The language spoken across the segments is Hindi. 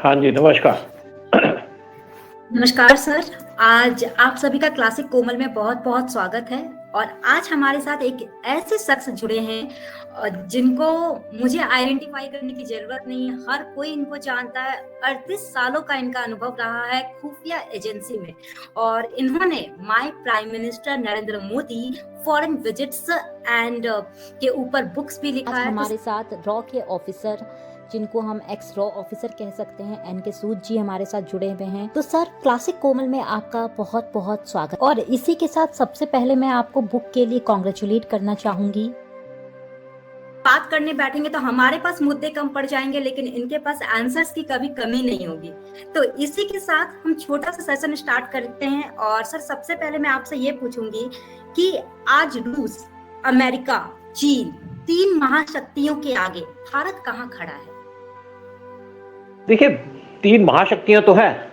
हाँ जी, नमस्कार। नमस्कार सर। आज आप सभी का क्लासिक कोमल में बहुत बहुत स्वागत है। और आज हमारे साथ एक ऐसे शख्स जुड़े हैं जिनको मुझे आइडेंटिफाई करने की जरूरत नहीं है, हर कोई इनको जानता है। 38 सालों का इनका अनुभव रहा है खुफिया एजेंसी में, और इन्होंने my prime minister Narendra Modi foreign visits and के ऊपर बुक्स भी लिखा आज है। हमारे साथ रॉ के ऑफिसर, जिनको हम एक्स रॉ ऑफिसर कह सकते हैं, एन के सूद जी हमारे साथ जुड़े हुए हैं। तो सर, क्लासिक कोमल में आपका बहुत बहुत स्वागत। और इसी के साथ सबसे पहले मैं आपको बुक के लिए कॉन्ग्रेचुलेट करना चाहूंगी। बात करने बैठेंगे तो हमारे पास मुद्दे कम पड़ जाएंगे, लेकिन इनके पास आंसर्स की कभी कमी नहीं होगी। तो इसी के साथ हम छोटा सा सेशन स्टार्ट करते हैं। और सर, सबसे पहले मैं आपसे ये पूछूंगी कि आज रूस, अमेरिका, चीन, तीन महाशक्तियों के आगे भारत कहाँ खड़ा है? देखिए, तीन महाशक्तियां तो हैं,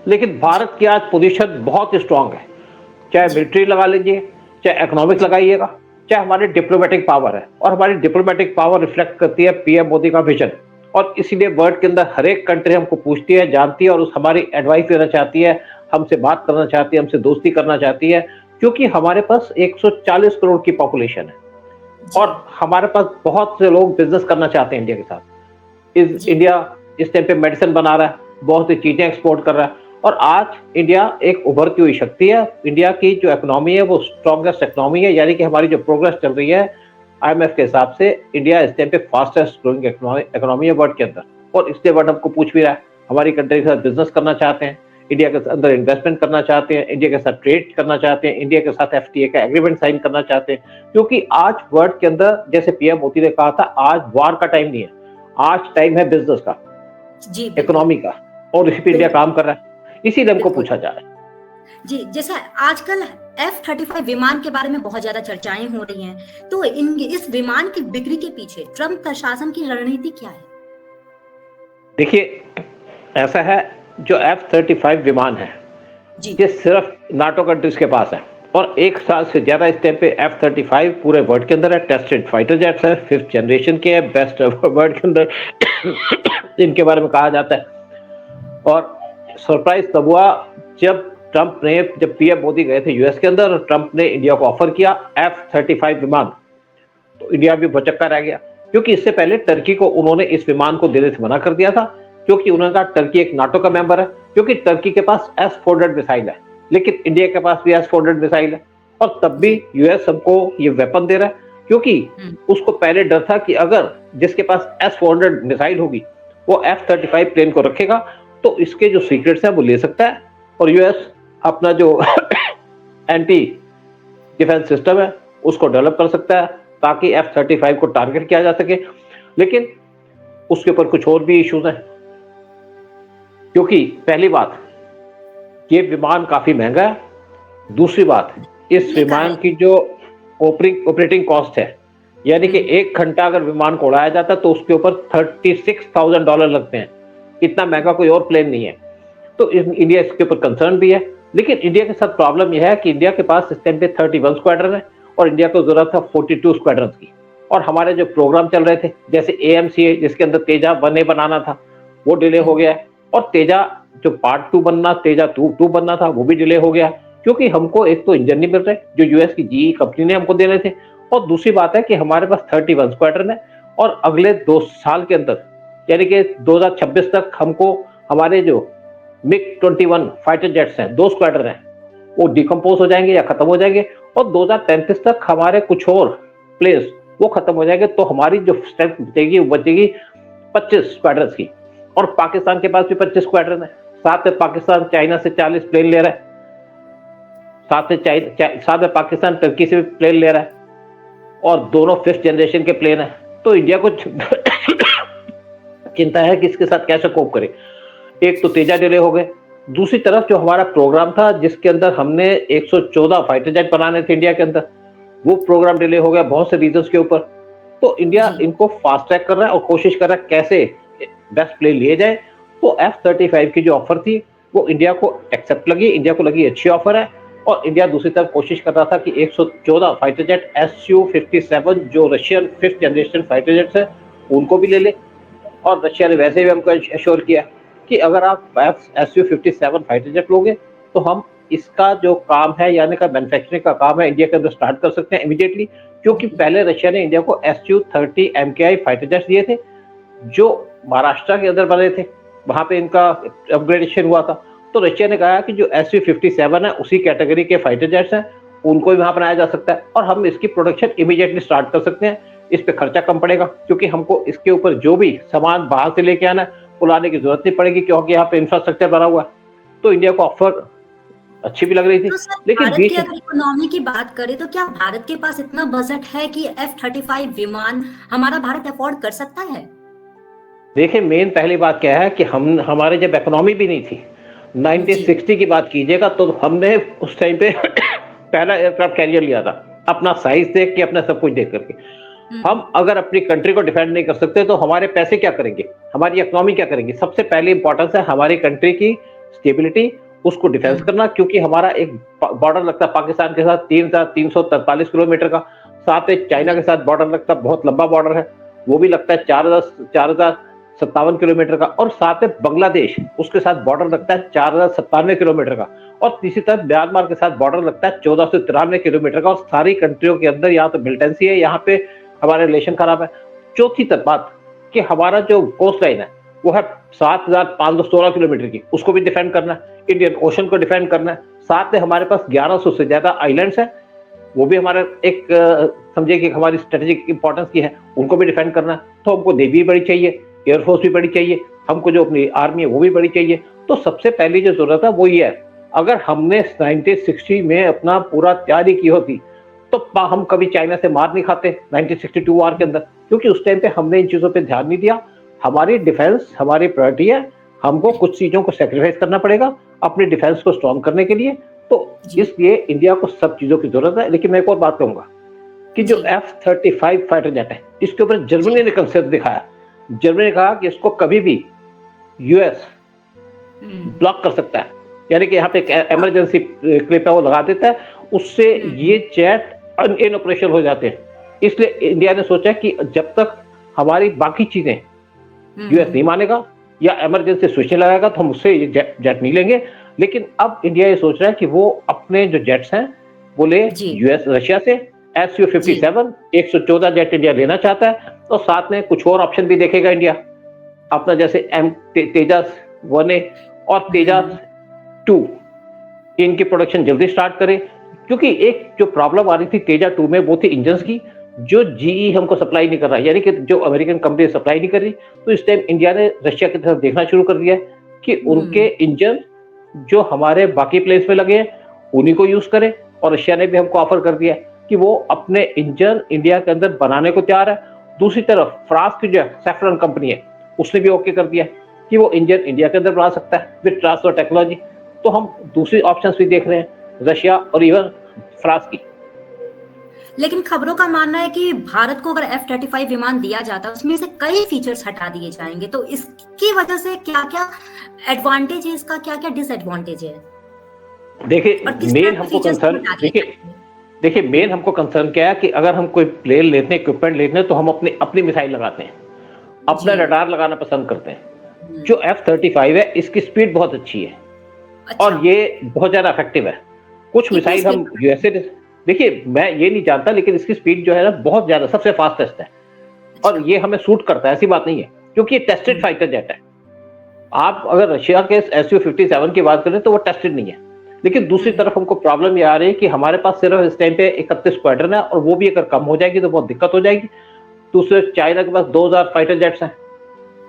लेकिन भारत की आज पोजीशन बहुत स्ट्रांग है। चाहे मिलिट्री लगा लीजिए, चाहे इकोनॉमिक्स लगाइएगा, चाहे हमारी डिप्लोमेटिक पावर है। और हमारी डिप्लोमेटिक पावर रिफ्लेक्ट करती है पीएम मोदी का विजन। और इसीलिए वर्ल्ड के अंदर हर एक कंट्री हमको पूछती है, जानती है और उस हमारी एडवाइस लेना चाहती है, हमसे बात करना चाहती है, हमसे दोस्ती करना चाहती है, क्योंकि हमारे पास 140 करोड़ की पॉपुलेशन है और हमारे पास बहुत से लोग बिजनेस करना चाहते हैं इंडिया के साथ। इंडिया इस टाइम पे मेडिसिन बना रहा है, बहुत सी चीजें एक्सपोर्ट कर रहा है, और आज इंडिया एक उभरती हुई शक्ति है। इंडिया की जो इकोनॉमी है वो स्ट्रॉन्गेस्ट इकोनॉमी है, यानी कि हमारी जो प्रोग्रेस चल रही है आईएमएफ के हिसाब से, इंडिया इस टाइम पे फास्टेस्ट ग्रोइंग इकोनॉमी है वर्ल्ड के अंदर। और इसलिए वर्ल्ड हमको पूछ भी रहा है, हमारी कंट्री के साथ बिजनेस करना चाहते हैं, इंडिया के अंदर इन्वेस्टमेंट करना चाहते हैं, इंडिया के साथ ट्रेड करना चाहते हैं, इंडिया के साथ एफटीए का एग्रीमेंट साइन करना चाहते हैं। क्योंकि आज वर्ल्ड के अंदर, जैसे पीएम मोदी ने कहा था, आज वार का टाइम नहीं है, आज टाइम है बिजनेस का, इकोनॉमी का, और इसी पे इंडिया काम कर रहा है। इसीलिए हमको पूछा जा रहा है। जी, जैसा आजकल F-35 विमान के बारे में बहुत ज्यादा चर्चाएं हो रही हैं, तो इस विमान की बिक्री के पीछे ट्रंप प्रशासन की रणनीति क्या है? देखिए, ऐसा है, जो F-35 विमान है ये सिर्फ नाटो कंट्रीज के पास है, और एक साल से ज्यादा इस टाइम पे F-35 पूरे वर्ल्ड के अंदर है। टेस्टेड फाइटर जेट्स है, 5th जनरेशन के है, बेस्ट वर्ल्ड के अंदर इनके बारे में कहा जाता है। और सरप्राइज तब हुआ जब पीएम मोदी गए थे यूएस के अंदर, और ट्रंप ने इंडिया को ऑफर किया F-35 विमान, तो इंडिया भी भौचक्का रह गया। क्योंकि इससे पहले टर्की को उन्होंने इस विमान को देने से मना कर दिया था, क्योंकि उन्होंने कहा टर्की एक नाटो का मेंबर है, क्योंकि टर्की के पास S-400 मिसाइल है, लेकिन इंडिया के पास भी S-400 मिसाइल है। और तब भी यूएस हमको ये वेपन दे रहा है, क्योंकि उसको पहले डर था कि अगर जिसके पास S-400 मिसाइल होगी वो F-35 प्लेन को रखेगा तो इसके जो सीक्रेट्स हैं वो ले सकता है, और यूएस अपना जो एंटी डिफेंस सिस्टम है उसको डेवलप कर सकता है, ताकि F-35 को टारगेट किया जा सके। लेकिन उसके ऊपर कुछ और भी इश्यूज हैं, क्योंकि पहली बात, ये विमान काफी महंगा है। दूसरी बात, इस विमान की जो ऑपरेटिंग कॉस्ट है, यानी कि 1 घंटा अगर विमान को उड़ाया जाता है तो उसके ऊपर $36,000 लगते हैं। इतना महंगा कोई और प्लेन नहीं है। तो इंडिया इसके ऊपर कंसर्न भी है। लेकिन इंडिया के साथ प्रॉब्लम यह है कि इंडिया के पास इस टाइम पे 31 स्क्वाड्रन है, और इंडिया को जरूरत था 42 स्क्वाड्रन की। और हमारे जो प्रोग्राम चल रहे थे, जैसे AMCA जिसके अंदर तेजा 1A बनाना था, वो डिले हो गया है। और तेजा जो पार्ट 2 बनना, तेजा 2 बनना था, वो भी डिले हो गया, क्योंकि हमको एक तो इंजन नहीं मिल रहे जो यूएस की GE कंपनी ने हमको देने थे, और दूसरी बात है कि हमारे पास 31 स्क्वाड्रन है, और अगले 2 साल के अंदर, यानी कि 2026 तक हमको हमारे जो MiG-21 फाइटर जेट्स हैं, 2 स्क्वाड्रन हैं, वो डिकम्पोज हो जाएंगे या खत्म हो जाएंगे, और 2035 तक हमारे कुछ और प्लेन्स वो खत्म हो जाएंगे। तो हमारी जो स्ट्रेंथ बचेगी वो बचेगी 25 स्क्वाड्रन की। और पाकिस्तान के पास भी 25 स्क्वाड्रन है। साथ में पाकिस्तान चाइना से 40 प्लेन ले रहा है, साथ में पाकिस्तान टर्की से भी प्लेन ले रहा है, और दोनों 5th जनरेशन के प्लेन है। तो इंडिया को चिंता है कि इसके साथ कैसे कोप करे। एक तो तेजा डिले हो गए, दूसरी तरफ जो हमारा प्रोग्राम था जिसके अंदर हमने 114 फाइटर जेट बनाने थे इंडिया के अंदर, वो प्रोग्राम डिले हो गया बहुत से रीजंस के ऊपर। तो इंडिया इनको फास्ट ट्रैक कर रहा है और कोशिश कर रहा है कैसे बेस्ट प्लेन लिए जाए। तो F-35 की जो ऑफर थी वो इंडिया को एक्सेप्ट लगी, इंडिया को लगी अच्छी ऑफर है। और इंडिया दूसरी तरफ कोशिश कर रहा था कि 114 फाइटर जेट Su-57 जो Russian 5th generation fighter jets है उनको भी ले ले। और रशिया ने वैसे भी हमको एश्योर किया कि अगर आप Su-57 फाइटर जेट लोगे तो हम इसका जो काम है यानी का मैन्युफैक्चरिंग का काम है इंडिया के अंदर स्टार्ट कर सकते हैं इमीडिएटली, क्योंकि पहले रशिया ने इंडिया को Su-30 MKI फाइटर जेट्स दिए थे जो महाराष्ट्र के अंदर बने थे, वहां पे इनका अपग्रेडेशन हुआ था। तो रशिया ने कहा कि जो Su-57 है उसी कैटेगरी के फाइटर जेट्स हैं, उनको भी वहां बनाया जा सकता है और हम इसकी प्रोडक्शन इमीडिएटली स्टार्ट कर सकते हैं। इस पे खर्चा कम पड़ेगा क्योंकि हमको इसके ऊपर जो भी सामान बाहर से लेके आना है वो लाने की जरूरत नहीं पड़ेगी क्योंकि यहाँ पे इंफ्रास्ट्रक्चर बना हुआ है। तो इंडिया को ऑफर अच्छी भी लग रही थी। तो सर लेकिन भारत बीच की अगर इकोनॉमी की बात करें तो क्या भारत के पास इतना बजट है कि F-35 विमान हमारा भारत अफोर्ड कर सकता है? देखिए मेन पहली बात क्या है कि हम हमारे जब इकोनॉमी भी नहीं थी 1960 की बात कीजिएगा तो हमने उस टाइम पे पहला एयरक्राफ्ट कैरियर लिया था अपना साइज देख के अपना सब कुछ देख करके। हम अगर अपनी कंट्री को डिफेंड नहीं कर सकते तो हमारे पैसे क्या करेंगे, हमारी इकोनॉमी क्या करेंगे। सबसे पहली इंपॉर्टेंस है हमारी कंट्री की स्टेबिलिटी, उसको डिफेंस करना, क्योंकि हमारा एक बॉर्डर लगता है पाकिस्तान के साथ 3343 किलोमीटर का, साथ में चाइना के साथ बॉर्डर लगता है, बहुत लंबा बॉर्डर है, वो भी लगता है 4057 किलोमीटर का, और साथ में बांग्लादेश उसके साथ बॉर्डर लगता है 4097 किलोमीटर का, और तीसरी तरफ म्यांमार के साथ बॉर्डर लगता है 1493 किलोमीटर का। और सारी कंट्रियों के अंदर यहाँ तो मिलिटेंसी है, यहाँ पे हमारे रिलेशन खराब है। चौथी तक बात कि हमारा जो कोस्ट लाइन है वो है 7516 किलोमीटर की, उसको भी डिफेंड करना है, इंडियन ओशन को डिफेंड करना है, साथ में हमारे पास 1100 से ज्यादा आइलैंड्स हैं, वो भी हमारा एक समझिए कि हमारी स्ट्रेटेजिक इंपॉर्टेंस की है, उनको भी डिफेंड करना है। तो हमको नेवी बड़ी चाहिए, एयरफोर्स भी बड़ी चाहिए, हमको जो अपनी आर्मी है वो भी बड़ी चाहिए। तो सबसे पहली जो जरूरत है वो ये है, अगर हमने 1960 में अपना पूरा तैयारी की होती तो हम कभी चाइना से मार नहीं खाते 1962 वार के अंदर, क्योंकि उस टाइम पे हमने इन चीजों पे ध्यान नहीं दिया। हमारी डिफेंस हमारी प्रायोरिटी है, हमको कुछ चीजों को सेक्रीफाइस करना पड़ेगा अपनी डिफेंस को स्ट्रॉन्ग करने के लिए। तो इसलिए इंडिया को सब चीजों की जरूरत है। लेकिन मैं एक और बात कहूंगा कि जो F-35 फाइटर जेट है इसके ऊपर जर्मनी ने कंसेप्ट दिखाया। जर्मनी ने कहा कि इसको कभी भी यूएस ब्लॉक कर सकता है, यानी कि यहाँ पे इमरजेंसी क्लिप है वो लगा देता है, उससे ये जेट इन ऑपरेशन हो जाते हैं। इसलिए इंडिया ने सोचा कि जब तक हमारी बाकी चीजें यूएस नहीं मानेगा या इमरजेंसी स्विच लगाएगा तो हम उससे ये जेट नहीं लेंगे। लेकिन अब इंडिया ये सोच रहा है कि वो अपने जो जेट्स हैं वो ले यूएस रशिया से। Su-57 114 जेट इंडिया लेना चाहता है और साथ में कुछ और ऑप्शन भी देखेगा इंडिया अपना, जैसे तेजस 1A और तेजस 2 इनकी प्रोडक्शन जल्दी स्टार्ट करे, क्योंकि एक जो प्रॉब्लम आ रही थी तेजा 2 में वो थी इंजन्स की, जो जीई हमको सप्लाई नहीं कर रहा, यानी कि जो अमेरिकन कंपनी सप्लाई नहीं कर रही। तो इस टाइम इंडिया ने रशिया की तरफ देखना शुरू कर दिया है कि उनके इंजन जो हमारे बाकी प्लेस में लगे हैं उन्हीं को यूज करें, और रशिया ने भी हमको ऑफर कर दिया है कि वो अपने इंजन इंडिया के अंदर बनाने को तैयार है। दूसरी तरफ फ्रांस की जो सैफ्रन कंपनी है उसने भी ओके कर दिया कि वो इंजन इंडिया के अंदर बना सकता है विद ट्रांसफर टेक्नोलॉजी। तो हम दूसरी ऑप्शंस भी देख रहे हैं, रशिया और इवन फ्रांस की। लेकिन खबरों का मानना है कि भारत को अगर F-35 विमान दिया जाता है उसमें से कई फीचर्स हटा दिए जाएंगे, तो इसकी वजह से क्या क्या एडवांटेज है, इसका क्या क्या डिसएडवांटेज है? देखिए मेन हमको कंसर्न देखिए मेन हमको कंसर्न क्या है कि अगर हम कोई प्लेन लेते हैं, इक्विपमेंट लेते हैं, तो हम अपनी मिसाइल लगाते हैं, अपना रडार लगाना पसंद करते हैं। जो F-35 है इसकी स्पीड बहुत अच्छी है और ये बहुत ज्यादा इफेक्टिव है। कुछ मिसाइल हम यूएसए, देखिए मैं ये नहीं जानता, लेकिन इसकी स्पीड जो है ना बहुत ज्यादा सबसे फास्टेस्ट है और ये हमें सूट करता है, ऐसी बात नहीं है, क्योंकि ये टेस्टेड फाइटर जेट है। आप अगर रशिया के Su-57 की बात करें तो वो टेस्टेड नहीं है। लेकिन दूसरी तरफ हमको प्रॉब्लम ये आ रही है कि हमारे पास सिर्फ इस टाइम पे 31 स्क्वाड्रन है और वो भी अगर कम हो जाएगी तो बहुत दिक्कत हो जाएगी। दूसरे चाइना के पास 2000 फाइटर जेट्स हैं,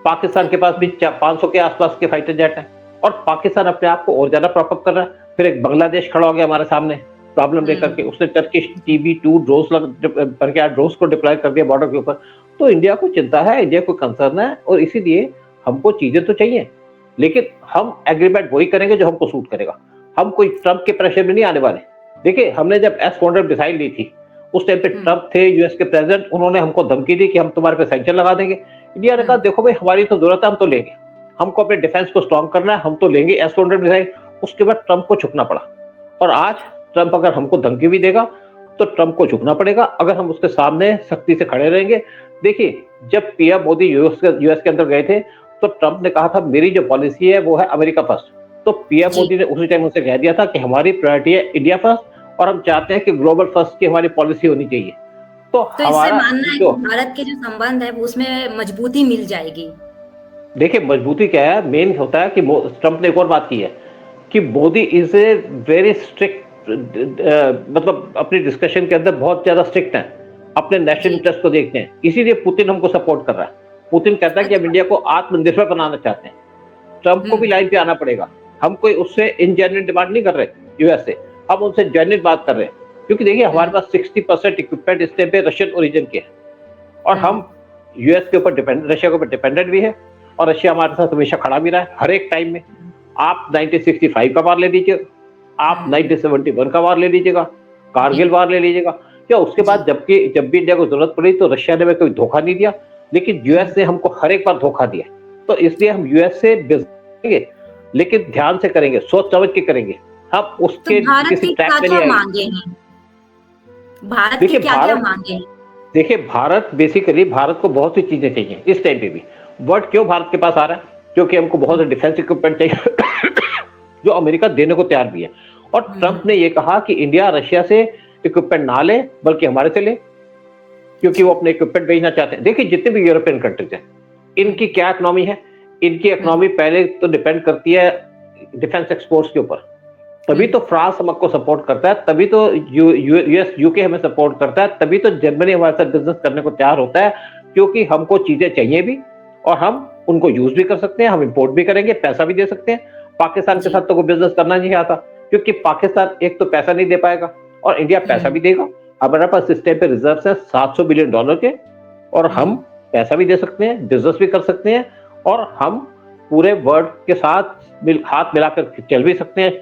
पाकिस्तान के पास भी 500 के आसपास के फाइटर जेट हैं, और पाकिस्तान अपने आप को और ज्यादा प्रॉपअप कर रहा है। फिर एक बांग्लादेश खड़ा हो गया हमारे सामने प्रॉब्लम लेकर के, उसने टर्किश TB2 ड्रोन्स को डिप्लॉय कर दिया बॉर्डर के ऊपर। तो इंडिया को चिंता है, इंडिया को कंसर्न है, और इसीलिए हमको चीजें तो चाहिए, लेकिन हम एग्रीमेंट वही करेंगे जो हमको सूट करेगा। हम कोई ट्रम्प के प्रेशर में नहीं आने वाले। देखिए हमने जब S-400 मिसाइल ली थी उस टाइम पे ट्रम्प थे यूएस के प्रेसिडेंट, उन्होंने हमको धमकी दी कि हम तुम्हारे पे सैंक्शन लगा देंगे। इंडिया ने कहा देखो भाई हमारी तो जरूरत है, हम तो लेंगे, हमको अपने डिफेंस को स्ट्रॉन्ग करना है, हम तो लेंगे S-400 मिसाइल। उसके बाद ट्रम्प को झुकना पड़ा, और आज ट्रम्प अगर हमको धमकी भी देगा तो ट्रम्प को झुकना पड़ेगा अगर हम उसके सामने सख्ती से खड़े रहेंगे। देखिए जब पीएम मोदी यूएस के अंदर गए थे तो ट्रंप ने कहा था मेरी जो पॉलिसी है वो है अमेरिका फर्स्ट। तो पीएम जी। मोदी ने उसी टाइम उनसे कह दिया था कि हमारी प्रायोरिटी है इंडिया फर्स्ट और हम चाहते हैं कि ग्लोबल फर्स्ट की हमारी पॉलिसी होनी चाहिए। तो तो इससे हमारा मानना है जो कि भारत के जो संबंध है वो उसमें मजबूती मिल जाएगी। देखिए मजबूती क्या है, मेन होता है कि ट्रंप ने एक और बात की है कि Modi is a very strict, मतलब अपनी डिस्कशन के अंदर बहुत ज्यादा स्ट्रिक्ट है, अपने नेशनल जी। इंटरेस्ट को देखते हैं। इसीलिए पुतिन हमको सपोर्ट कर रहा है। पुतिन कहता है कि हम अच्छा। इंडिया को आत्मनिर्भर बनाना चाहते हैं। ट्रंप को भी लाइन पे आना पड़ेगा। हम कोई उससे इनजेन्युइन डिमांड नहीं कर रहे यूएस से, हम उनसे जेन्युइन बात कर रहे हैं। क्योंकि देखिए हमारे पास 60% इक्विपमेंट इस टाइम पे रशियन ओरिजिन के हैं और हम यूएस के ऊपर डिपेंड, रशिया के ऊपर डिपेंडेंट भी है और रशिया हमारे साथ हमेशा खड़ा भी रहा है हर एक टाइम में। आप 1965 का वार ले लीजिए, आप 1971 का वार ले लीजिएगा, कारगिल वार ले लीजिएगा, क्या उसके बाद जब भी इंडिया को जरूरत पड़ी तो रशिया ने हमें कोई धोखा नहीं दिया, लेकिन यूएस ने हमको हर एक बार धोखा दिया। तो इसलिए हम यूएस से बिजनेस करेंगे, लेकिन ध्यान से करेंगे, सोच समझ के करेंगे। हम तो उसके भारत किसी की ट्रैप क्या में क्या नहीं आएंगे। मांगे हैं? भारत की देखिए क्या क्या भारत मांगे हैं? देखिए भारत बेसिकली, भारत को बहुत सी चीजें चाहिए इस टाइम पे भी। वर्ड क्यों भारत के पास आ रहा है? क्योंकि हमको बहुत डिफेंस इक्विपमेंट चाहिए जो अमेरिका देने को तैयार भी है। और ट्रंप ने ये कहा कि इंडिया रशिया से इक्विपमेंट ना ले बल्कि हमारे से ले, क्योंकि वो अपने इक्विपमेंट भेजना चाहते हैं। देखिए जितने भी यूरोपियन कंट्रीज हैं, इनकी क्या इकोनॉमी है? इनकी इकोनॉमी पहले तो डिपेंड करती है डिफेंस एक्सपोर्ट्स के ऊपर। तभी तो फ्रांस हमको सपोर्ट करता है, तभी तो यूएस यूके हमें सपोर्ट करता है, तभी तो जर्मनी हमारे साथ बिजनेस करने को तैयार होता है, क्योंकि हमको चीजें चाहिए भी और हम उनको यूज भी कर सकते हैं, हम इंपोर्ट भी करेंगे, पैसा भी दे सकते हैं। पाकिस्तान के साथ तो कोई बिजनेस करना नहीं आता, क्योंकि पाकिस्तान एक तो पैसा नहीं दे पाएगा और इंडिया पैसा भी देगा। हमारे पास इस टाइम पे रिजर्व है $700 बिलियन के, और हम पैसा भी दे सकते हैं, बिजनेस भी कर सकते हैं, और हम पूरे वर्ल्ड के साथ हाथ मिलाकर चल भी सकते हैं।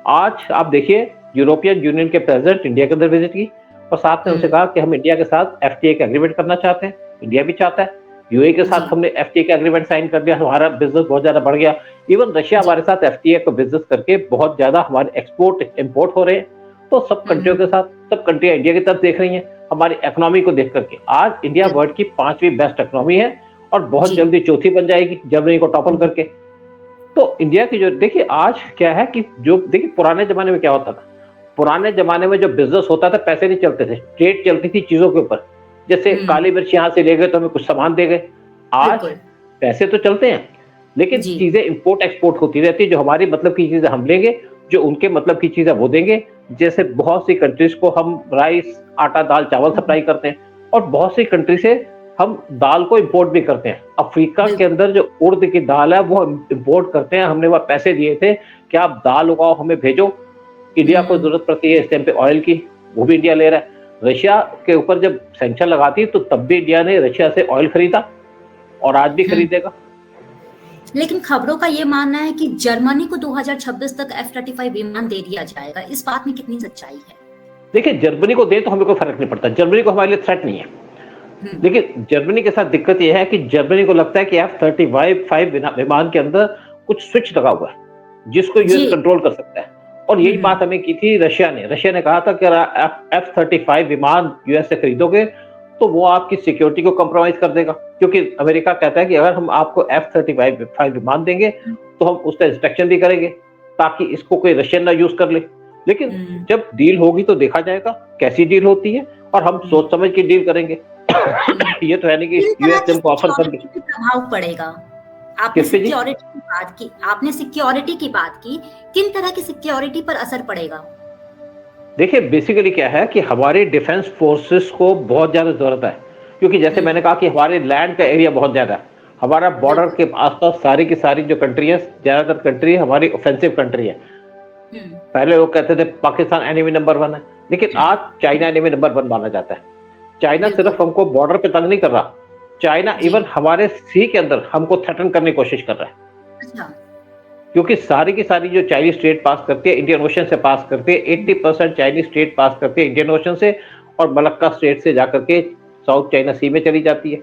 आज आप देखिए यूरोपियन यूनियन के प्रेसिडेंट इंडिया के अंदर विजिट की और साथ में उनसे कहा कि हम इंडिया के साथ एफटीए का एग्रीमेंट करना चाहते हैं। इंडिया भी चाहता है, यूएई के साथ हमने एफटीए का एग्रीमेंट साइन कर दिया, हमारा बिजनेस बहुत ज्यादा बढ़ गया। इवन रशिया हमारे साथ एफटीए का बिजनेस करके बहुत ज्यादा हमारे एक्सपोर्ट इंपोर्ट हो रहे हैं। तो सब कंट्रियों के साथ, सब कंट्रियां इंडिया की तरफ देख रही हैं हमारी इकोनॉमी को देख करके। आज इंडिया वर्ल्ड की 5वीं बेस्ट इकोनॉमी है और बहुत जल्दी चौथी बन जाएगी जर्मनी को टॉपल करके। तो इंडिया की जो देखिए आज क्या है कि जो देखिए पुराने जमाने में क्या होता था, पुराने जमाने में जो बिजनेस होता था पैसे नहीं चलते थे, ट्रेड चलती थी चीजों के ऊपर। जैसे काली मिर्च यहाँ से ले गए तो हमें कुछ सामान दे गए। आज पैसे तो चलते हैं लेकिन चीजें इंपोर्ट एक्सपोर्ट होती रहती है। जो हमारी मतलब की चीजें हम लेंगे, जो उनके मतलब की चीजें वो देंगे। जैसे बहुत सी कंट्रीज को हम राइस, आटा, दाल, चावल सप्लाई करते हैं और बहुत सी कंट्री से हम दाल को इंपोर्ट भी करते हैं। अफ्रीका के अंदर जो उड़द की दाल है वो इंपोर्ट करते हैं। हमने वह पैसे दिए थे कि आप दाल उगाओ, हमें भेजो। इंडिया को जरूरत पड़ती है इस टाइम पे ऑयल की, वो भी इंडिया ले रहा है। रशिया के ऊपर जब सैंक्शन लगाती तो तब भी इंडिया ने रशिया से ऑयल खरीदा और आज भी खरीदेगा। लेकिन खबरों का ये मानना है कि जर्मनी को 2026 तक F-35 विमान दे दिया जाएगा। इस बात में कितनी सच्चाई है? देखिए जर्मनी को दे तो हमें कोई फर्क नहीं पड़ता, जर्मनी को हमारे लिए थ्रेट नहीं है। लेकिन जर्मनी के साथ दिक्कत यह है कि जर्मनी को लगता है कि F-35 विमान के अंदर कुछ स्विच लगा हुआ है जिसको यूएस कंट्रोल कर सकता है। और यही बात हमें की थी रशिया ने कहा था कि अगर F-35 विमान यूएस से खरीदोगे तो वो आपकी सिक्योरिटी को कॉम्प्रोमाइज कर देगा, क्योंकि अमेरिका कहता है कि अगर हम आपको F-35 विमान देंगे तो हम उसका इंस्पेक्शन भी करेंगे ताकि इसको कोई रशियन ना यूज कर ले। लेकिन जब डील होगी तो देखा जाएगा कैसी डील होती है और हम सोच समझ के डील करेंगे। ये तो है नहीं कि यूएस हमको ऑफर कर दे। प्रभाव पड़ेगा। आपने सिक्योरिटी की बात की, किन तरह की सिक्योरिटी पर असर पड़ेगा? देखिए बेसिकली क्या है कि हमारे डिफेंस फोर्सेस को बहुत ज्यादा जरूरत है, क्योंकि जैसे मैंने कहा कि हमारे लैंड का एरिया बहुत ज्यादा है। हमारा बॉर्डर के आसपास सारी की सारी जो कंट्री है, ज्यादातर कंट्री हमारी ऑफेंसिव कंट्री है। पहले लोग कहते थे पाकिस्तान एनिमी नंबर 1 है, लेकिन आज चाइना एनिमी नंबर 1 माना जाता है। चाइना सिर्फ हमको बॉर्डर पे तंग नहीं कर रहा, चाइना इवन हमारे सी के अंदर हमको थ्रेटन करने की कोशिश कर रहा है। क्योंकि सारी की सारी जो चाइनीज स्टेट पास करती है इंडियन ओशन से पास करती है, 80% चाइनीज स्टेट पास करती है इंडियन ओशन से और मलक्का स्टेट से जाकर के साउथ चाइना सी में चली जाती है।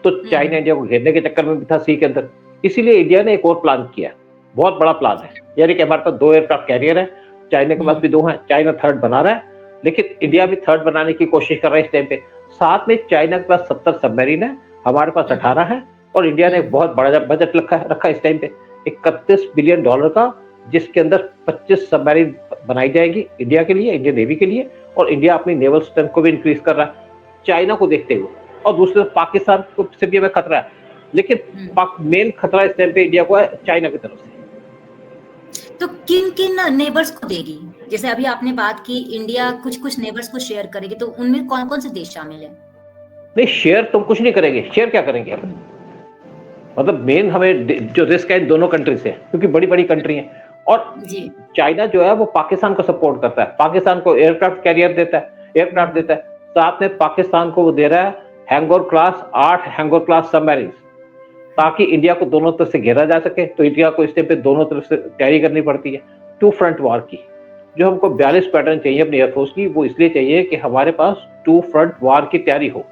तो चाइना इंडिया को घेरने के चक्कर में भी था सी के अंदर। इसीलिए इंडिया ने एक और प्लान किया, बहुत बड़ा प्लान है, यानी कि हमारे पास 2 एयरक्राफ्ट कैरियर है, चाइना के पास भी 2 हैं, चाइना 3rd बना रहा है, लेकिन इंडिया भी 3rd बनाने की कोशिश कर रहा है इस टाइम पे। साथ में चाइना के पास 70 सबमरीन है, हमारे पास 18 है, और इंडिया ने एक बहुत बड़ा बजट रखा है इस टाइम पे $31 बिलियन का, जिसके अंदर 25 सबमरीन बनाई जाएंगी इंडिया के लिए, इंडियन नेवी के लिए, और इंडिया अपनी नेवल स्ट्रेंथ को भी इंक्रीज कर रहा है चाइना को देखते हुए, और दूसरी तरफ पाकिस्तान को से भी हमें खतरा है, लेकिन मेन खतरा इस टाइम पे इंडिया को है चाइना की तरफ से। तो किन किन नेबर्स को देगी? जैसे अभी आपने बात की इंडिया कुछ नेबर्स को शेयर करेगी, तो उनमें कौन कौन से देश शामिल है? नहीं, शेयर तो कुछ नहीं करेंगे, शेयर क्या करेंगे हम, मतलब मेन हमें जो रिस्क है इन दोनों कंट्री से, क्योंकि बड़ी बड़ी कंट्री है, और चाइना जो है वो पाकिस्तान को सपोर्ट करता है, पाकिस्तान को एयरक्राफ्ट कैरियर देता है, एयरक्राफ्ट देता है, साथ में पाकिस्तान को वो दे रहा है हैंगोर क्लास 8 हैंगोर क्लास सबमरीन, ताकि इंडिया को दोनों तरफ से घेरा जा सके। तो इंडिया को इस टाइम पे दोनों तरफ से तैयारी करनी पड़ती है टू फ्रंट वार की। जो हमको 42 पैटर्न चाहिए अपनी एयरफोर्स की, वो इसलिए चाहिए कि हमारे पास टू फ्रंट वार की तैयारी हो।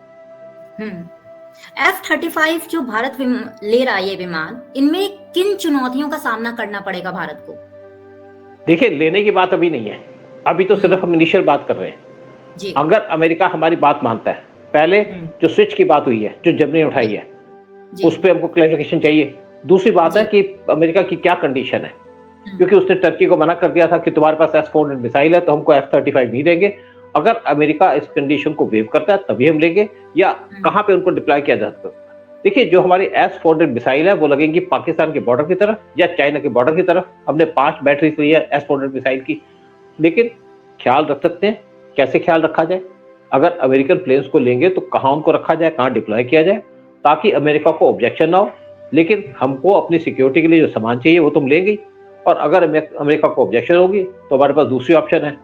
F-35 जो भारत ले रहा है ये विमान, इनमें किन चुनौतियों का सामना करना पड़ेगा भारत को? देखिए, लेने की बात अभी नहीं है, अभी तो सिर्फ हम इनिशियल बात कर रहे हैं जी। अगर अमेरिका हमारी बात मानता है, पहले जो स्विच की बात हुई है, जो जर्मनी उठाई है, उस पर हमको क्लैरिफिकेशन चाहिए। दूसरी बात है कि अमेरिका की क्या कंडीशन है, क्योंकि उसने टर्की को मना कर दिया था कि तुम्हारे पास S-400 मिसाइल है तो हमको F-35 नहीं देंगे। अगर अमेरिका इस कंडीशन को वेव करता है तभी हम लेंगे, या कहां पे उनको डिप्लॉय किया जा सकता है। देखिए, जो हमारी S-400 मिसाइल है वो लगेंगी पाकिस्तान के बॉर्डर की तरफ या चाइना के बॉर्डर की तरफ। हमने 5 बैटरीज ली है S-400 मिसाइल की, लेकिन ख्याल रख सकते हैं, कैसे ख्याल रखा जाए, अगर अमेरिकन प्लेन्स को लेंगे तो कहां उनको रखा जाए, कहां डिप्लॉय किया जाए, ताकि अमेरिका को ऑब्जेक्शन ना हो। लेकिन हमको अपनी सिक्योरिटी के लिए जो सामान चाहिए वो तुम लेंगे, और अगर अमेरिका को ऑब्जेक्शन होगी तो हमारे पास दूसरी ऑप्शन है।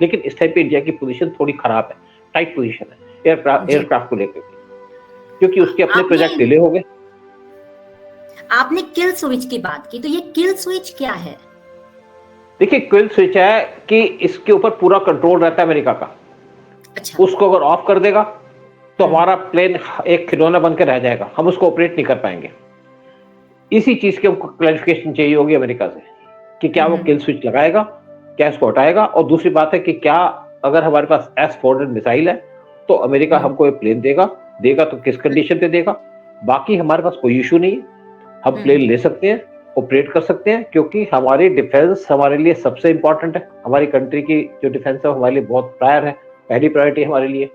लेकिन इस टाइम पे इंडिया की पोजीशन थोड़ी खराब है, टाइट पोजीशन है एयरक्राफ्ट को लेकर, क्योंकि उसके अपने प्रोजेक्ट डिले हो गए। आपने किल स्विच की बात की, तो ये किल स्विच क्या है? देखिए, किल स्विच है कि इसके ऊपर पूरा कंट्रोल रहता है अमेरिका का। अच्छा। उसको अगर ऑफ कर देगा तो हमारा प्लेन एक खिलौना बन के रह जाएगा, हम उसको ऑपरेट नहीं कर पाएंगे। इसी चीज की हमको क्लैरिफिकेशन चाहिए होगी अमेरिका से कि क्या वो किल स्विच लगाएगा, क्या इसको हटाएगा। और दूसरी बात है कि क्या अगर हमारे पास S-400 मिसाइल है तो अमेरिका हमको ये प्लेन देगा तो किस कंडीशन पे देगा। बाकी हमारे पास कोई इशू नहीं है, हम प्लेन ले सकते हैं, ऑपरेट कर सकते हैं, क्योंकि हमारी डिफेंस हमारे लिए सबसे इंपॉर्टेंट है। हमारी कंट्री की जो डिफेंस है हमारे लिए बहुत प्रायर है, पहली प्रायोरिटी हमारे लिए।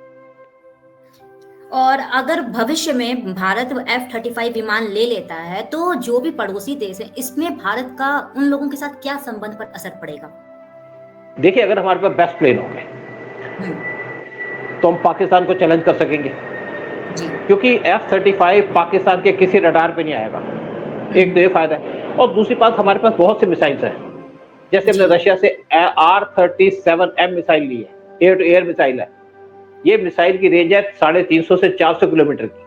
और अगर भविष्य में भारत F-35 विमान ले लेता है तो जो भी पड़ोसी देश है, इसमें भारत का उन लोगों के साथ क्या संबंध पर असर पड़ेगा? देखिए, अगर हमारे पास बेस्ट प्लेन होंगे तो हम पाकिस्तान को चैलेंज कर सकेंगे जी। क्योंकि F-35 पाकिस्तान के किसी रडार पे नहीं आएगा, एक तो ये फायदा है। और दूसरी बात, हमारे पास बहुत से मिसाइल्स हैं, जैसे हमने रशिया से R-37M मिसाइल ली है, एयर टू एयर मिसाइल है। ये मिसाइल की रेंज है 350 से 400 किलोमीटर की।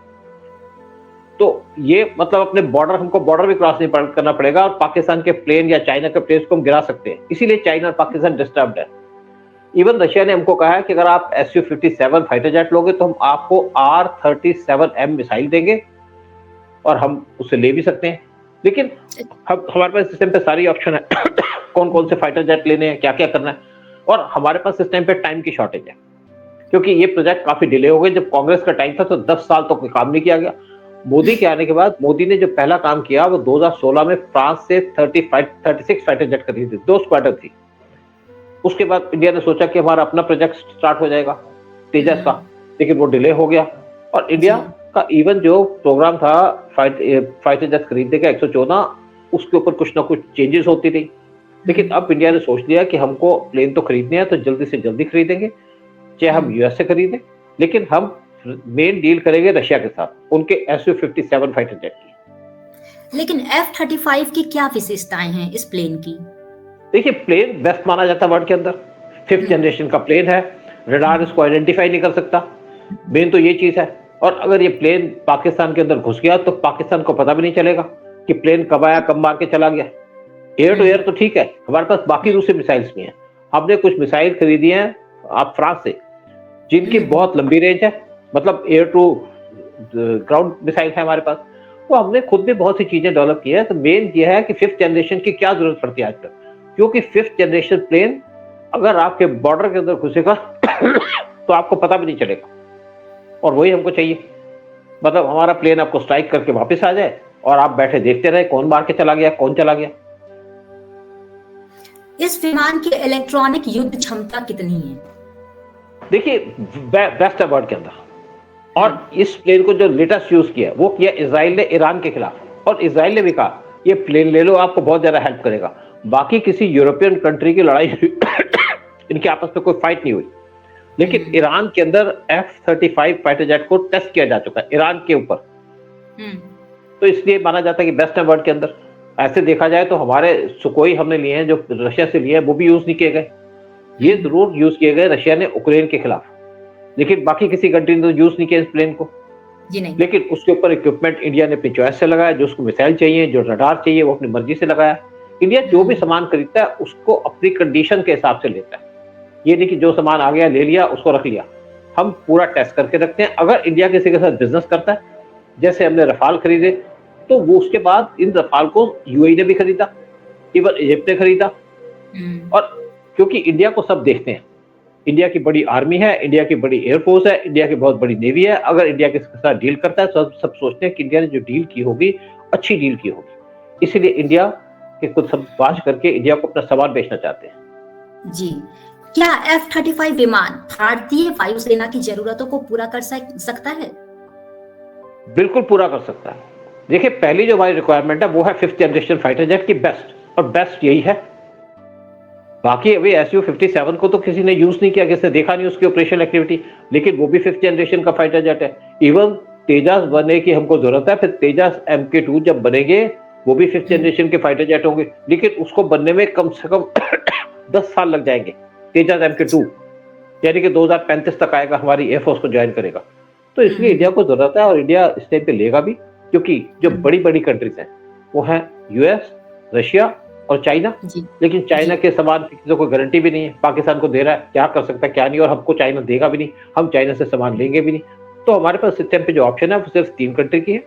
तो ये मतलब अपने बॉर्डर, हमको बॉर्डर भी क्रॉस नहीं करना पड़ेगा, और पाकिस्तान के प्लेन या चाइना के प्लेन को हम गिरा सकते हैं। इसीलिए चाइना और पाकिस्तान डिस्टर्ब्ड है। इवन रशिया ने हमको कहा है कि अगर आप Su-57 फाइटर जेट लोगे तो हम आपको R-37M मिसाइल देंगे, और हम उसे ले भी सकते हैं। लेकिन हमारे पास सिस्टम पे सारी ऑप्शन है कौन कौन से फाइटर जेट लेने हैं, क्या क्या करना है। और हमारे पास सिस्टम पे टाइम की शॉर्टेज है, क्योंकि ये प्रोजेक्ट काफी डिले हो गए। जब कांग्रेस का टाइम था तो 10 साल तक कोई काम नहीं किया गया। मोदी के आने के बाद मोदी ने जो पहला काम किया वो 2016 में फ्रांस से 36 फाइटर जेट खरीदे, 2 स्क्वाड्रन थी। उसके बाद इंडिया ने सोचा कि हमारा अपना प्रोजेक्ट स्टार्ट हो जाएगा तेजस का, लेकिन वो डिले हो गया। और इंडिया का इवन जो प्रोग्राम था फाइटर जेट खरीदने का 114, उसके ऊपर कुछ ना कुछ चेंजेस होती रही। लेकिन अब इंडिया ने सोच लिया कि हमको प्लेन तो खरीदने हैं तो जल्दी से जल्दी खरीदेंगे, चाहे हम यूएस से खरीदें, लेकिन हम मेन डील करेंगे रशिया के साथ, उनके Su-57 फाइटर जेट की। लेकिन F-35 की क्या विशेषताएं हैं इस प्लेन की? देखिए, प्लेन बेस्ट माना जाता है वर्ल्ड के अंदर, 5th जनरेशन का प्लेन है, रडार इसको आइडेंटिफाई नहीं कर सकता, मेन तो ये चीज है। और अगर ये प्लेन पाकिस्तान के अंदर घुस गया तो पाकिस्तान को पता भी नहीं चलेगा कि प्लेन कब आया, कब मार के चला गया। एयर टू एयर तो ठीक है, हमारे पास बाकी दूसरे मिसाइल्स भी हैं। हमने कुछ मिसाइल खरीदी हैं आप फ्रांस से, जिनकी बहुत लंबी रेंज है, मतलब एयर टू ग्राउंड मिसाइल है हमारे पास। तो हमने खुद भी बहुत सी चीजें डेवलप की है। तो मेन ये है कि 5th जनरेशन की क्या जरूरत पड़ती है आजकल, क्योंकि 5th जनरेशन प्लेन अगर आपके बॉर्डर के अंदर घुसेगा तो आपको पता भी नहीं चलेगा, और वही हमको चाहिए। मतलब हमारा प्लेन आपको स्ट्राइक करके वापस आ जाए और आप बैठे देखते रहे कौन मार के चला गया, कौन चला गया। इस विमान की इलेक्ट्रॉनिक युद्ध क्षमता कितनी है? देखिए बेस्ट है वर्ल्ड के अंदर। और इस प्लेन को जो लेटेस्ट यूज किया वो किया इसराइल ने ईरान के खिलाफ, और इसराइल ने भी कहा ये प्लेन ले लो, आपको बहुत ज्यादा हेल्प करेगा। बाकी किसी यूरोपियन कंट्री की लड़ाई इनके आपस में कोई फाइट नहीं हुई, लेकिन ईरान के अंदर F-35 फाइटर जेट को टेस्ट किया जा चुका है ईरान के ऊपर। तो इसलिए माना जाता है कि बेस्ट है वर्ल्ड के अंदर। ऐसे देखा जाए तो हमारे सुकोई हमने लिए हैं जो रशिया से लिए हैं, वो भी यूज नहीं किए गए। ये जरूर यूज किए गए रशिया ने यूक्रेन के खिलाफ, लेकिन बाकी किसी कंट्री ने तो यूज नहीं किया इस प्लेन को। जी नहीं। लेकिन उसके ऊपर इक्विपमेंट इंडिया ने अपनी चॉइस से लगाया, जो उसको मिसाइल चाहिए, जो रडार चाहिए, वो अपनी मर्जी से लगाया। इंडिया जो भी सामान खरीदता है उसको अपनी कंडीशन के हिसाब से लेता है। ये नहीं कि जो सामान आ गया ले लिया उसको रख लिया, हम पूरा टेस्ट करके रखते हैं। अगर इंडिया किसी के साथ बिजनेस करता है, जैसे हमने रफाल खरीदे, तो वो उसके बाद इन रफाल को यूएई ने भी खरीदा, इवन इजिप्ट ने खरीदा। और क्योंकि इंडिया को सब देखते हैं, इंडिया की बड़ी आर्मी है, इंडिया की बड़ी एयरफोर्स है, इंडिया की बहुत बड़ी नेवी है। अगर इंडिया किसी के साथ डील करता है तो सब सोचते हैं कि इंडिया ने जो डील की होगी अच्छी डील की होगी, इसीलिए इंडिया के कुछ सब बात करके इंडिया को अपना सामान बेचना चाहते हैं। जी, क्या F-35 विमान भारतीय वायुसेना की जरूरतों को पूरा कर सकता है? बिल्कुल पूरा कर सकता है। देखिए पहली जो हमारी रिक्वायरमेंट है वो है 5th जनरेशन फाइटर जेट की बेस्ट, और बेस्ट यही है। बाकी अभी Su-57 को तो किसी ने यूज नहीं किया, किसी ने देखा नहीं उसकी ऑपरेशनल एक्टिविटी, लेकिन वो भी 5th जनरेशन का फाइटर जेट है। इवन तेजस बनने की हमको जरूरत है, फिर तेजस MK2 जब बनेंगे वो भी 5th जनरेशन के फाइटर जेट होंगे, लेकिन उसको बनने में कम से कम 10 साल लग जाएंगे। तेजस MK2 यानी कि 2035 तक आएगा, हमारी एयरफोर्स को ज्वाइन करेगा। तो इसलिए इंडिया को जरूरत है, और इंडिया इस टाइम पे लेगा भी, क्योंकि जो बड़ी बड़ी कंट्रीज हैं वो हैं US, रशिया और चाइना। लेकिन चाइना के सामान की तो कोई गारंटी भी नहीं है, पाकिस्तान को दे रहा है, क्या कर सकता है क्या नहीं, और हमको चाइना देगा भी नहीं, हम चाइना से सामान लेंगे भी नहीं। तो हमारे पास इस टाइम पे जो ऑप्शन है वो सिर्फ 3 कंट्री की है,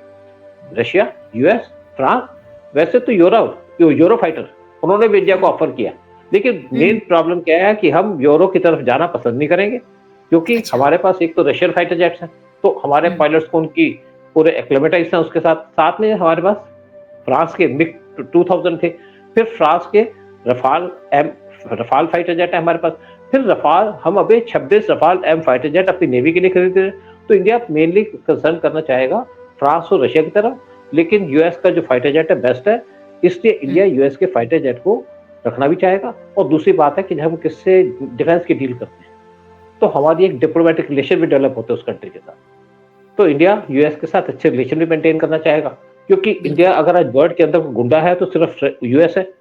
रशिया, US, फ्रांस। वैसे तो यूरो फाइटर उन्होंने भी इंडिया को ऑफर किया, लेकिन मेन प्रॉब्लम क्या है कि हम यूरो की तरफ जाना पसंद नहीं करेंगे, क्योंकि हमारे पास एक तो रशियन फाइटर जेट्स हैं, तो हमारे पायलट्स को उनकी पूरे एक्लेमेटाइज हैं। उसके साथ में हमारे पास फ्रांस के मिग 2000 थे, फिर फ्रांस के रफाल फाइटर जेट है हमारे पास, फिर रफाल हम अभी 26 रफाल M फाइटर जेट अपनी नेवी के लिए खरीद रहे हैं। तो इंडिया मेनली कंसर्न करना चाहेगा फ्रांस और रशिया की तरफ, लेकिन US का जो फाइटर जेट है बेस्ट है, इसलिए इंडिया US के फाइटर जेट को रखना भी चाहेगा। और दूसरी बात है कि जब हम किससे डिफेंस की डील करते हैं तो हमारी एक डिप्लोमेटिक रिलेशन भी डेवलप होते हैं उस कंट्री के साथ। तो इंडिया US के साथ अच्छे रिलेशन भी मेंटेन करना चाहेगा, क्योंकि इंडिया अगर आज वर्ल्ड के अंदर गुंडा है तो सिर्फ US है,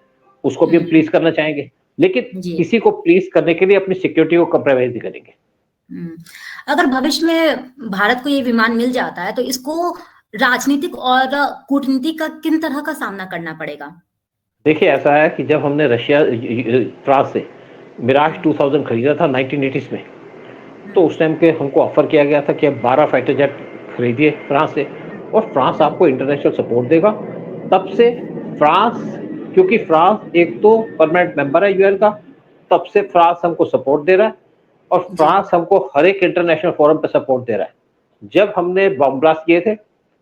उसको भी हम प्लीज करना चाहेंगे, लेकिन किसी को प्लीज करने के लिए अपनी सिक्योरिटी को कॉम्प्रोमाइज नहीं करेंगे। अगर भविष्य में भारत को ये विमान मिल जाता है तो इसको राजनीतिक और कूटनीतिक का किन तरह का सामना करना पड़ेगा? देखिए ऐसा है कि जब हमने फ्रांस से मिराज 2000 खरीदा था 1980s में, तो उस टाइम के हमको ऑफर किया गया था कि आप 12 फाइटर जेट खरीदिए फ्रांस से, और फ्रांस आपको इंटरनेशनल सपोर्ट देगा। तब से फ्रांस, क्योंकि फ्रांस एक तो परमानेंट मेंबर है UN का, तब से फ्रांस हमको सपोर्ट दे रहा है, और फ्रांस हमको हर एक इंटरनेशनल फोरम पे सपोर्ट दे रहा है। जब हमने बम ब्लास्ट किए थे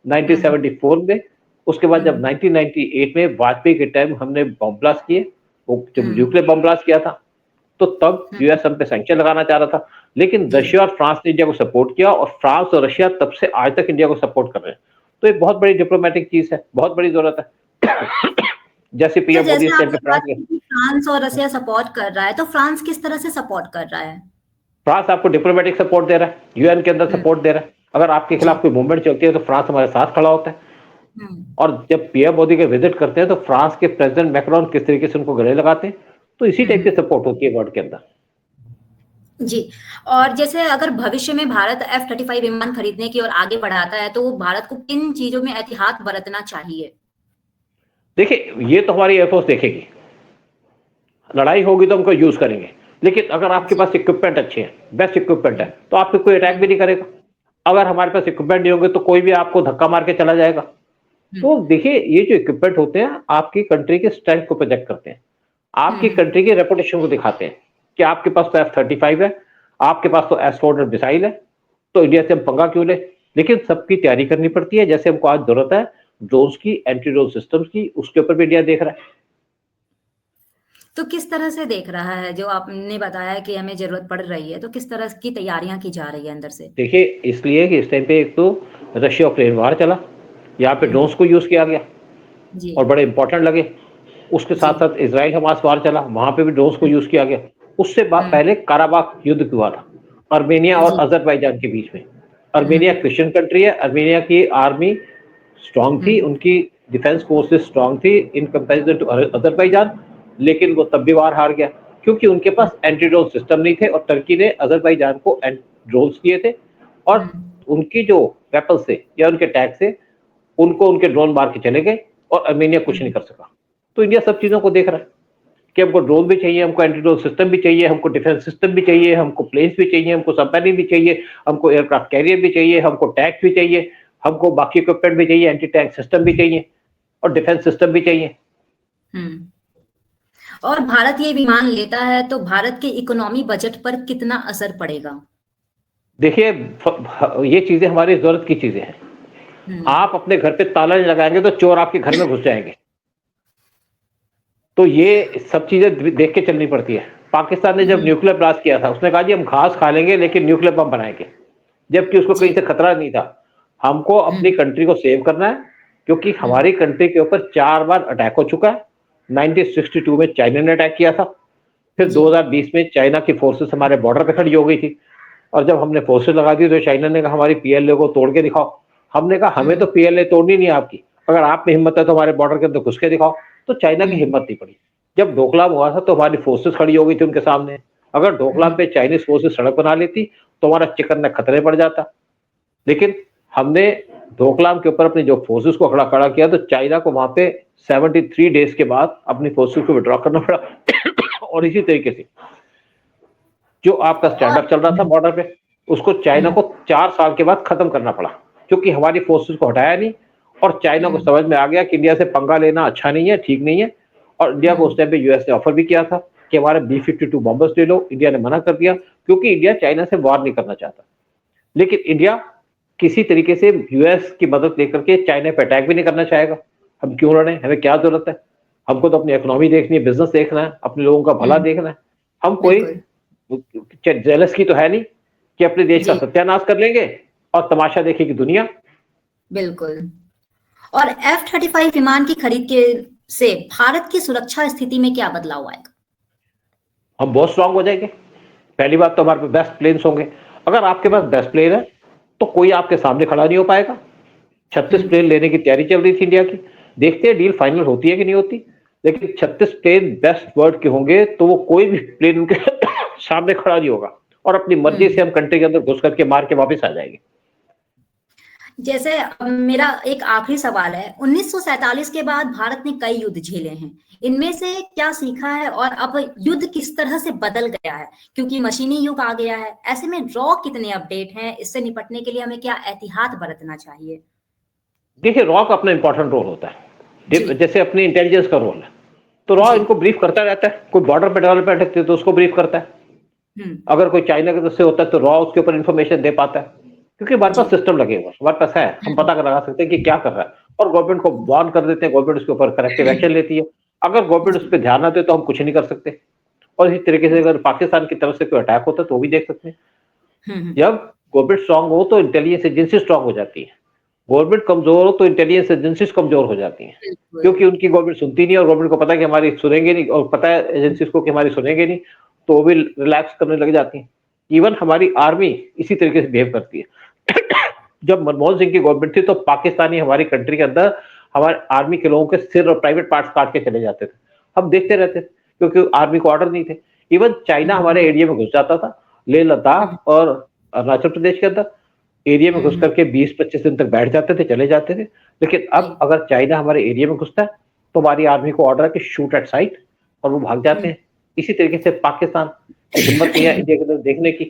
1974 में, उसके बाद जब 1998 में वाजपेयी के टाइम हमने बम ब्लास्ट किए, वो जब न्यूक्लियर बम ब्लास्ट किया था, तो तब US हम पे सैंक्शन लगाना चाह रहा था, लेकिन रशिया और फ्रांस ने इंडिया को सपोर्ट किया, और फ्रांस और रशिया तब से आज तक इंडिया को सपोर्ट कर रहे हैं। तो ये बहुत बड़ी डिप्लोमेटिक चीज है, बहुत बड़ी जरूरत है। जैसे पीएम मोदी फ्रांस और रशिया सपोर्ट कर रहा है, तो फ्रांस किस तरह से सपोर्ट कर रहा है? फ्रांस आपको डिप्लोमेटिक सपोर्ट दे रहा है, UN के अंदर सपोर्ट दे रहा है। अगर आपके खिलाफ कोई मूवमेंट चलती है तो फ्रांस हमारे साथ खड़ा होता है। और जब पीएम मोदी के विजिट करते हैं तो फ्रांस के प्रेसिडेंट मैक्रोन किस तरीके से उनको गले लगाते हैं, तो इसी टाइप की सपोर्ट होती है वर्ल्ड के अंदर। जी, और जैसे अगर भविष्य में भारत F-35 विमान खरीदने की ओर आगे बढ़ाता है तो भारत को किन चीजों में एहतियात बरतना चाहिए? देखिए ये तो हमारी एयरफोर्स देखेगी, लड़ाई होगी तो हमको यूज करेंगे, लेकिन अगर आपके पास इक्विपमेंट अच्छे हैं, बेस्ट इक्विपमेंट है, तो आपको कोई अटैक भी नहीं करेगा। अगर हमारे पास इक्विपमेंट नहीं होंगे तो कोई भी आपको धक्का मार के चला जाएगा। तो देखिए ये जो इक्विपमेंट होते हैं आपकी कंट्री के स्ट्रेंथ को प्रोजेक्ट करते हैं, आपकी कंट्री की रेपुटेशन को दिखाते हैं कि आपके पास तो F-35 है, आपके पास तो S-400 मिसाइल है, तो इंडिया से हम पंगा क्यों ले। लेकिन सबकी तैयारी करनी पड़ती है। जैसे हमको आज जरूरत है ड्रोन्स की, एंटी ड्रोन सिस्टम्स की, उसके ऊपर भी इंडिया देख रहा है। तो किस तरह से देख रहा है? जो आपने बताया कि हमें जरूरत पड़ रही है, तो किस तरह की तैयारियां की जा रही है अंदर से? देखिए, इसलिए कि इस टाइम पे एक तो रशिया यूक्रेन वार चला, यहाँ पे ड्रोन्स को यूज किया गया जी और बड़े इंपॉर्टेंट लगे। उसके साथ जी साथ इसराइल हमास वार चला, वहां पे भी ड्रोन्स को यूज किया गया। उससे पहले काराबाख युद्ध हुआ था अर्मेनिया और जी अजरबैजान के बीच में। अर्मेनिया क्रिश्चियन कंट्री है, अर्मेनिया की आर्मी स्ट्रांग थी, उनकी डिफेंस फोर्सेस स्ट्रांग थी इन कंपैरिजन टू अजरबैजान, लेकिन वो तब भी वार हार गया क्योंकि उनके पास एंटी ड्रोन सिस्टम नहीं थे और टर्की ने अजरबैजान को ड्रोन्स दिए थे और उनकी जो वेपन्स थे या उनके टैग से उनको उनके ड्रोन मार के चले गए और अर्मेनिया कुछ नहीं कर सका। तो इंडिया सब चीजों को देख रहा है कि हमको ड्रोन भी चाहिए, हमको एंटी ड्रोन सिस्टम भी चाहिए, हमको डिफेंस सिस्टम भी चाहिए, हमको प्लेन्स भी चाहिए, हमको सबमरीन भी चाहिए, हमको एयरक्राफ्ट कैरियर भी चाहिए, हमको टैंक्स भी चाहिए, हमको बाकी इक्विपमेंट भी चाहिए, एंटी टैंक सिस्टम भी चाहिए और डिफेंस सिस्टम भी चाहिए। और भारत ये विमान लेता है तो भारत के इकोनॉमी बजट पर कितना असर पड़ेगा? देखिए, ये चीजें हमारी जरूरत की चीजें हैं। आप अपने घर पे ताला नहीं लगाएंगे तो चोर आपके घर में घुस जाएंगे। तो ये सब चीजें देख के चलनी पड़ती है। पाकिस्तान ने जब न्यूक्लियर ब्लास्ट किया था, उसने कहा जी हम घास खा लेंगे लेकिन न्यूक्लियर बम बनाएंगे, जबकि उसको कहीं से खतरा नहीं था। हमको अपनी कंट्री को सेव करना है क्योंकि हमारी कंट्री के ऊपर 4 बार अटैक हो चुका है। 1962 में चाइना ने अटैक किया था, फिर 2020 में चाइना की फोर्सेस हमारे बॉर्डर पे खड़ी हो गई थी और जब हमने फोर्सेस लगा दी तो चाइना ने कहा हमारी पीएलए को तोड़ के दिखाओ। हमने कहा हमें तो पीएलए तोड़नी नहीं आपकी, अगर आप में हिम्मत है तो हमारे बॉर्डर के अंदर घुस के दिखाओ। तो चाइना की हिम्मत नहीं पड़ी। जब डोकलाम हुआ था तो हमारी फोर्सेस खड़ी हो गई थी उनके सामने। अगर डोकलाम पे चाइनीज फोर्सेस सड़क बना लेती तो हमारा चिकन नेक खतरे पड़ जाता, लेकिन हमने डोकलाम के ऊपर अपनी जो फोर्सेस को खड़ा किया तो चाइना को वहां पे 73 डेज के बाद अपनी फोर्सेस को विड्रॉ करना पड़ा। और इसी तरीके से जो आपका स्टैंड अप चल रहा था बॉर्डर पे, उसको चाइना को 4 साल के बाद खत्म करना पड़ा क्योंकि हमारी फोर्सेस को हटाया नहीं और चाइना को समझ में आ गया कि इंडिया से पंगा लेना अच्छा नहीं है, ठीक नहीं है। और इंडिया को उस टाइम पे यूएस ने ऑफर भी किया था कि हमारे B-52 बॉम्बर्स ले लो। इंडिया ने मना कर दिया क्योंकि इंडिया चाइना से वार नहीं करना चाहता। लेकिन इंडिया किसी तरीके से यूएस की मदद लेकर के चाइना पे अटैक भी नहीं करना चाहेगा। हम क्यों लड़े, हमें क्या जरूरत है? हमको तो अपनी इकोनॉमी देखनी है, बिजनेस देखना है, अपने लोगों का भला देखना है। हम कोई जेलस की तो है नहीं कि अपने देश का सत्यानाश कर लेंगे और तमाशा देखेगी दुनिया। बिल्कुल। और F-35 विमान की खरीद के से भारत की सुरक्षा स्थिति में क्या बदलाव आएगा? हम बहुत स्ट्रांग हो जाएंगे। पहली बात तो हमारे पास बेस्ट प्लेन्स होंगे। अगर आपके पास बेस्ट प्लेन है तो कोई आपके सामने खड़ा नहीं हो पाएगा। 36 प्लेन लेने की तैयारी चल रही थी इंडिया की। देखते हैं डील फाइनल होती है कि नहीं होती, लेकिन 36 प्लेन बेस्ट वर्ल्ड के होंगे तो वो कोई भी प्लेन उनके सामने खड़ा नहीं होगा और अपनी मर्जी से हम कंट्री के अंदर घुस करके मार के वापस आ जाएंगे। जैसे मेरा एक आखिरी सवाल है, 1947 के बाद भारत ने कई युद्ध झेले हैं, इनमें से क्या सीखा है और अब युद्ध किस तरह से बदल गया है? क्योंकि मशीनी युग आ गया है, ऐसे में रॉ कितने अपडेट हैं? इससे निपटने के लिए हमें क्या एहतियात बरतना चाहिए? देखिए, रॉ का अपना इंपॉर्टेंट रोल होता है, जैसे अपनी इंटेलिजेंस का रोल है। तो रॉ इनको ब्रीफ करता रहता है। कोई बॉर्डर पे डेवलपमेंट है तो उसको ब्रीफ करता है। अगर कोई चाइना की तरफ से होता है तो रॉ उसके ऊपर इंफॉर्मेशन दे पाता है क्योंकि हमारे पास सिस्टम लगे हुए, हमारे पास है, हम पता लगा सकते हैं कि क्या कर रहा है और गवर्नमेंट को वार्न कर देते हैं। गवर्नमेंट उसके ऊपर करेक्टिव एक्शन लेती है। अगर गवर्नमेंट उस पर ध्यान ना दे तो हम कुछ नहीं कर सकते। और इसी तरीके से अगर पाकिस्तान की तरफ से कोई अटैक होता है तो वो भी देख सकते हैं। जब गवर्नमेंट स्ट्रांग हो तो इंटेलिजेंस एजेंसी स्ट्रांग हो जाती है, गवर्नमेंट कमजोर हो तो इंटेलिजेंस एजेंसीज कमजोर हो जाती हैं क्योंकि उनकी गवर्नमेंट सुनती नहीं और गवर्नमेंट को पता है कि हमारी सुनेंगे नहीं और पता है एजेंसीज को कि हमारी सुनेंगे नहीं, तो वो भी रिलैक्स करने लग जाती हैं। इवन हमारी आर्मी इसी तरीके से बिहेव करती है। जब मनमोहन सिंह की गवर्नमेंट थी तो पाकिस्तानी हमारी कंट्री के अंदर हमारे आर्मी के लोगों के सिर और प्राइवेट पार्ट्स काट के चले जाते थे। हम देखते रहते थे क्योंकि आर्मी को ऑर्डर नहीं थे। इवन चाइना हमारे एरिया में घुस जाता था, लेह लद्दाख और अरुणाचल प्रदेश के अंदर एरिया में घुस करके 20-25 दिन तक बैठ जाते थे, चले जाते थे। लेकिन अब अगर चाइना हमारे एरिया में घुसता है तो हमारी आर्मी को ऑर्डर है कि शूट एट साइट और वो भाग जाते हैं। इसी तरीके से पाकिस्तान की हिम्मत नहीं है इंडिया के अंदर देखने की।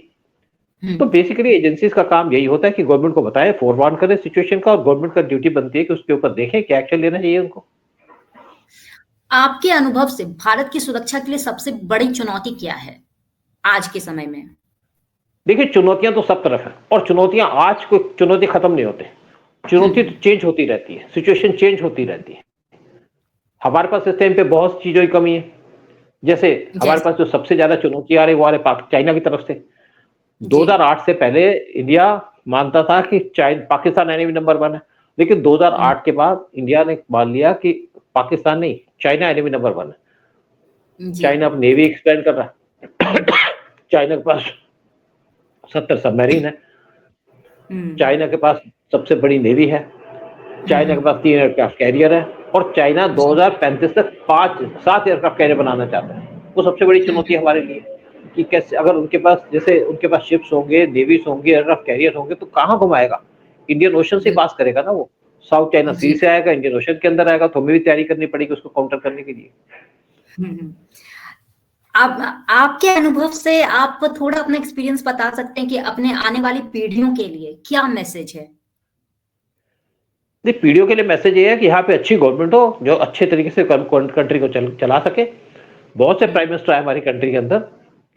तो बेसिकली एजेंसीज का काम यही होता है कि गवर्नमेंट को बताएं, फोरवार्न करें सिचुएशन का, और गवर्नमेंट का ड्यूटी बनती है कि उसके ऊपर देखें क्या एक्शन लेना चाहिए उनको। आपके अनुभव से भारत की सुरक्षा के लिए सबसे बड़ी चुनौती क्या है आज के समय में? देखिए चुनौतियां तो सब तरफ है और चुनौतियां आज कोई चुनौती खत्म नहीं होते, चुनौती तो चेंज होती रहती है, सिचुएशन चेंज होती रहती है। हमारे पास इस टाइम पे बहुत चीजों की कमी है। जैसे हमारे जैसे पास जो सबसे ज्यादा चुनौती आ रही है वो आ रही है चाइना की तरफ से। जी 2008 से पहले इंडिया मानता था कि पाकिस्तान एनिमी नंबर 1 है, लेकिन 2008 के बाद इंडिया ने मान लिया कि पाकिस्तान नहीं, चाइना एनिमी नंबर 1 है। जी चाइना अब नेवी एक्सपेंड कर रहा है। चाइना के पास 70 सबमरीन है। हम्म चाइना के पास सबसे बड़ी नेवी है। चाइना के पास 3 एयरक्राफ्ट कैरियर है और चाइना जी 2035 तक 5-7 एयरक्राफ्ट कैरियर बनाना चाहता है। वो सबसे बड़ी चुनौती हमारे लिए कि कैसे, अगर उनके पास जैसे उनके पास शिप्स होंगे, नेवीज होंगे, एयरक्राफ्ट कैरियर होंगे तो कहाँ घुमाएगा? इंडियन ओशन से पास करेगा ना वो। साउथ चाइना सी जी से आएगा, इंडियन ओशन के अंदर आएगा, तो हमें भी तैयारी करनी पड़ेगी उसको काउंटर करने के लिए। हम्म। आप आपके अनुभव से आप थोड़ा अपना एक्सपीरियंस बता सकते हैं कि अपने आने वाली पीढ़ियों के लिए क्या मैसेज है? नहीं, पीढ़ियों के लिए मैसेज ये है कि यहाँ पे अच्छी गवर्नमेंट हो जो अच्छे तरीके से कंट्री को चला सके। बहुत से प्राइम मिनिस्टर है हमारी कंट्री के अंदर,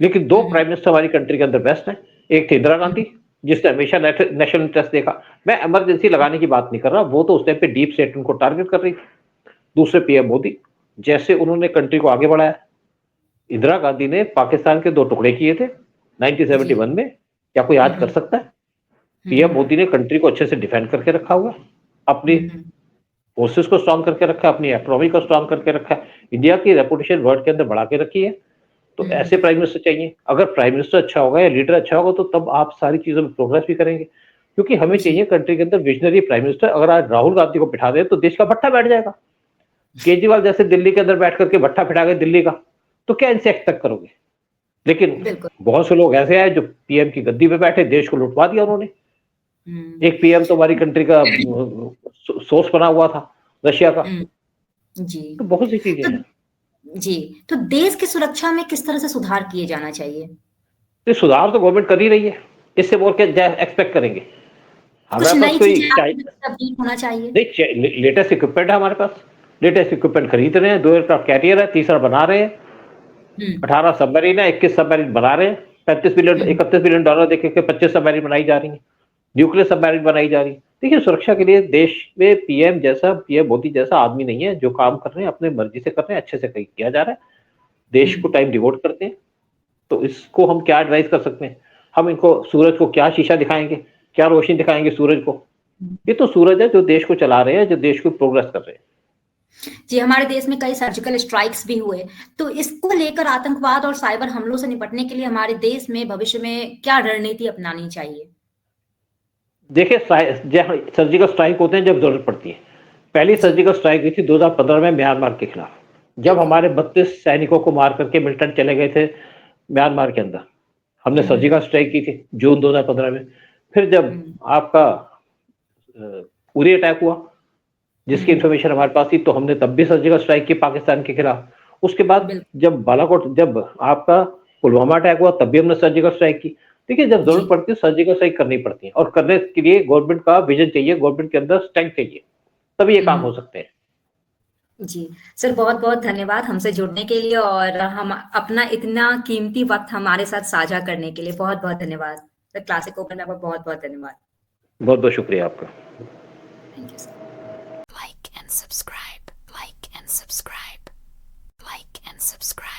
लेकिन 2 प्राइम मिनिस्टर हमारी कंट्री के अंदर बेस्ट हैं। एक थी इंदिरा गांधी, जिसने हमेशा नेशनल इंटरेस्ट देखा। मैं इमरजेंसी लगाने की बात नहीं कर रहा, वो तो उस टाइम पे डीप स्टेट उनको टारगेट कर रही थी। दूसरे पीएम मोदी, जैसे उन्होंने कंट्री को आगे बढ़ाया। इंदिरा गांधी ने पाकिस्तान के 2 टुकड़े किए थे 1971 में, क्या कोई आज कर सकता है? पीएम मोदी ने कंट्री को अच्छे से डिफेंड करके रखा हुआ है, अपनी फोर्सेस को स्ट्रांग करके रखा है, अपनी इकोनॉमी को स्ट्रांग करके रखा है, इंडिया की रेपुटेशन वर्ल्ड के अंदर बढ़ा के रखी है। तो ऐसे प्राइम मिनिस्टर चाहिए। अगर प्राइम मिनिस्टर अच्छा होगा या लीडर अच्छा होगा तो तब आप सारी चीजों में प्रोग्रेस भी करेंगे, क्योंकि हमें चाहिए कंट्री के अंदर विजनरी प्राइम मिनिस्टर। अगर आज राहुल गांधी को बिठा दे तो देश का भट्ठा बैठ जाएगा। केजरीवाल जैसे दिल्ली के अंदर बैठ करके भट्ठा फिटा गए दिल्ली का, तो क्या इनसे एक्सपेक्ट करोगे? लेकिन बिल्कुल बहुत से लोग ऐसे हैं जो पीएम की गद्दी पे बैठे, देश को लुटवा दिया उन्होंने। एक पीएम तो हमारी कंट्री का सोर्स बना हुआ था रशिया का। जी तो बहुत सी चीजें तो हैं। जी तो देश की सुरक्षा में किस तरह से सुधार किए जाना चाहिए? तो सुधार तो गवर्नमेंट कर ही रही है, इससे बोल के एक्सपेक्ट करेंगे? कुछ हमारे पास नई कोई चीजें आपकी तरफ से अपडेट होना चाहिए। नहीं, लेटेस्ट इक्विपमेंट है हमारे पास। लेटेस्ट इक्विपमेंट खरीद रहे हैं, 2 एयरक्राफ्ट कैरियर है, तीसरा बना रहे हैं, 18 सबमरीन है, 21 सबमरीन बना रहे हैं, 31 बिलियन डॉलर देके के 25 सबमरीन बनाई जा रही है, न्यूक्लियर सबमरीन बनाई जा रही है। देखिए सुरक्षा के लिए देश में पीएम मोदी जैसा आदमी नहीं है। जो काम कर रहे हैं अपने मर्जी से कर रहे हैं, अच्छे से किया जा रहा है, देश को टाइम डिवोट करते हैं। तो इसको हम क्या एडवाइस कर सकते हैं? हम इनको सूरज को क्या शीशा दिखाएंगे, क्या रोशनी दिखाएंगे सूरज को? ये तो सूरज है जो देश को चला रहे हैं, जो देश को प्रोग्रेस कर रहे हैं। जी हमारे देश में कई सर्जिकल स्ट्राइक्स भी हुए, तो इसको लेकर आतंकवाद और साइबर हमलों से निपटने के लिए हमारे देश में भविष्य में क्या रणनीति अपनानी चाहिए? देखिए सर्जिकल स्ट्राइक होते हैं जब जरूरत पड़ती है। पहली सर्जिकल स्ट्राइक हुई थी 2015 में म्यांमार के खिलाफ, जब हमारे 32 सैनिकों को मार करके मिलिटेंट चले गए थे म्यांमार के अंदर। हमने सर्जिकल स्ट्राइक की थी जून 2015 में। फिर जब आपका उरी अटैक हुआ, जिसकी इंफॉर्मेशन हमारे पास थी, तो हमने तब भी सर्जिकल स्ट्राइक की पाकिस्तान के खिलाफ। उसके बाद जब जब आपका पुलवामा अटैक हुआ, तब भी हमने सर्जिकल स्ट्राइक की। देखिए जब जरूरत पड़ती है सर्जिकल स्ट्राइक करनी पड़ती है, और करने के लिए गवर्नमेंट का विजन चाहिए, गवर्नमेंट के अंदर स्ट्रेंथ चाहिए, तभी ये काम हो सकते हैं। जी सर, बहुत बहुत धन्यवाद हमसे जुड़ने के लिए और हम अपना इतना कीमती वक्त हमारे साथ साझा करने के लिए बहुत बहुत धन्यवाद सर। क्लासिक ओपन में आपका बहुत बहुत धन्यवाद। बहुत बहुत शुक्रिया आपका। Thank you sir. Like and subscribe. Like and subscribe. Like and subscribe.